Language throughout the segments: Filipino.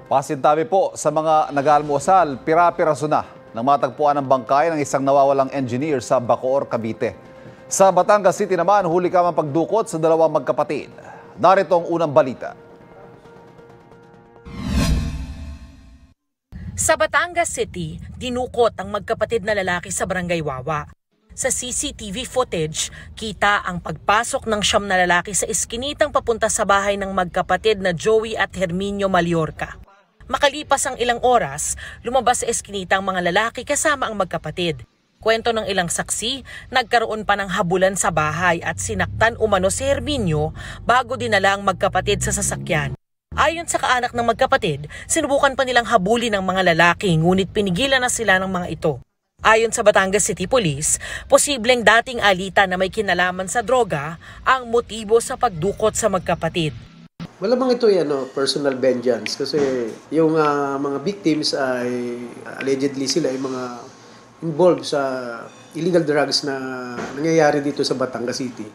Pasintabi po sa mga nag-aalmusal, pira-piraso na ng matagpuan ng bangkay ng isang nawawalang engineer sa Bacoor, Cavite. Sa Batangas City naman, huli ka pagdukot sa dalawang magkapatid. Narito ang unang balita. Sa Batangas City, dinukot ang magkapatid na lalaki sa Barangay Wawa. Sa CCTV footage, kita ang pagpasok ng 9 na lalaki sa iskinitang papunta sa bahay ng magkapatid na Joey at Herminio Mallorca. Makalipas ang ilang oras, lumabas sa eskinita ang mga lalaki kasama ang magkapatid. Kwento ng ilang saksi, nagkaroon pa ng habulan sa bahay at sinaktan umano si Herminio bago dinala ang magkapatid sa sasakyan. Ayon sa kaanak ng magkapatid, sinubukan pa nilang habulin ng mga lalaki ngunit pinigilan na sila ng mga ito. Ayon sa Batangas City Police, posibleng dating alitan na may kinalaman sa droga ang motibo sa pagdukot sa magkapatid. Malamang ito personal vengeance kasi yung mga victims ay allegedly sila ay mga involved sa illegal drugs na nangyayari dito sa Batangas City.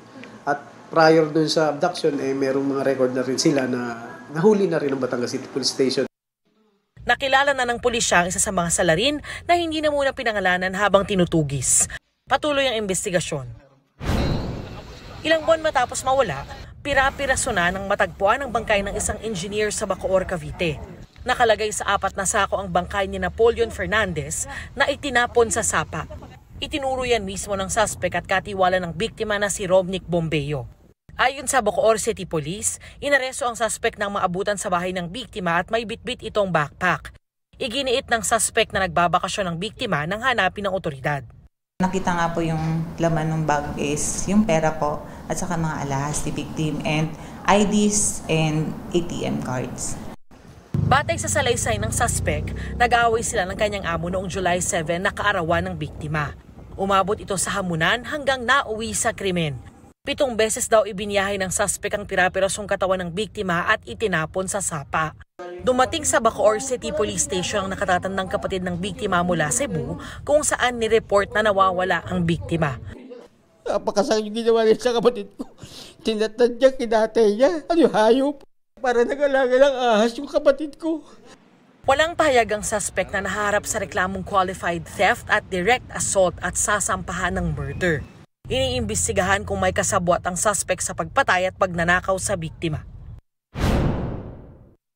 At prior dun sa abduction, merong mga record na rin sila na nahuli na rin ng Batangas City Police Station. Nakilala na ng pulisya ang isa sa mga salarin na hindi na muna pinangalanan habang tinutugis. Patuloy ang investigasyon. Ilang buwan matapos mawala, pira-piraso na ng matagpuan ang bangkay ng isang engineer sa Bacoor, Cavite. Nakalagay sa 4 na sako ang bangkay ni Napoleon Fernandez na itinapon sa sapa. Itinuro yan mismo ng suspect at katiwala ng biktima na si Robnick Bombeo. Ayon sa Bacoor City Police, inaresto ang suspect nang maabutan sa bahay ng biktima at may bitbit itong backpack. Iginiit ng suspect na nagbabakasyon ng biktima nang hanapin ng otoridad. Nakita nga po yung laman ng bag is yung pera po at saka mga alahas ni victim and IDs and ATM cards. Batay sa salaysay ng suspect, nag-aaway sila ng kanyang amo noong July 7 na kaarawan ng biktima. Umabot ito sa hamunan hanggang nauwi sa krimen. 7 beses daw ibinyahe ng suspect ang pira-pirasong katawan ng biktima at itinapon sa sapa. Dumating sa Bacoor City Police Station ang nakatatandang kapatid ng biktima mula Cebu kung saan nireport na nawawala ang biktima. Napakasakit yung ginawa niya sa kapatid ko. Tinatad niya, kinatay niya. Ano hayop? Para nag-alaga ng ahas yung kapatid ko. Walang pahayag ang suspect na naharap sa reklamong qualified theft at direct assault at sasampahan ng murder. Iniimbestigahan kung may kasabwat ang suspect sa pagpatay at pagnanakaw sa biktima.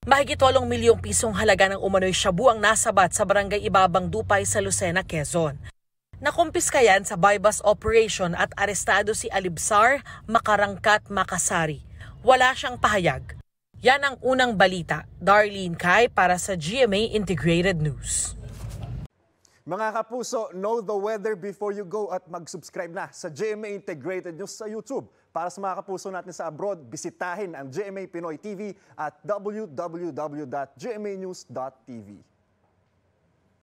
Mahigit 8 milyong pisong halaga ng umano'y shabu ang nasabat sa barangay Ibabang Dupay sa Lucena, Quezon. Nakumpiskayan sa bypass operation at arestado si Alibsar Makarangkat Makasari. Wala siyang pahayag. Yan ang unang balita. Darlene Kai para sa GMA Integrated News. Mga kapuso, know the weather before you go at mag-subscribe na sa GMA Integrated News sa YouTube. Para sa mga kapuso natin sa abroad, bisitahin ang GMA Pinoy TV at www.gmanews.tv.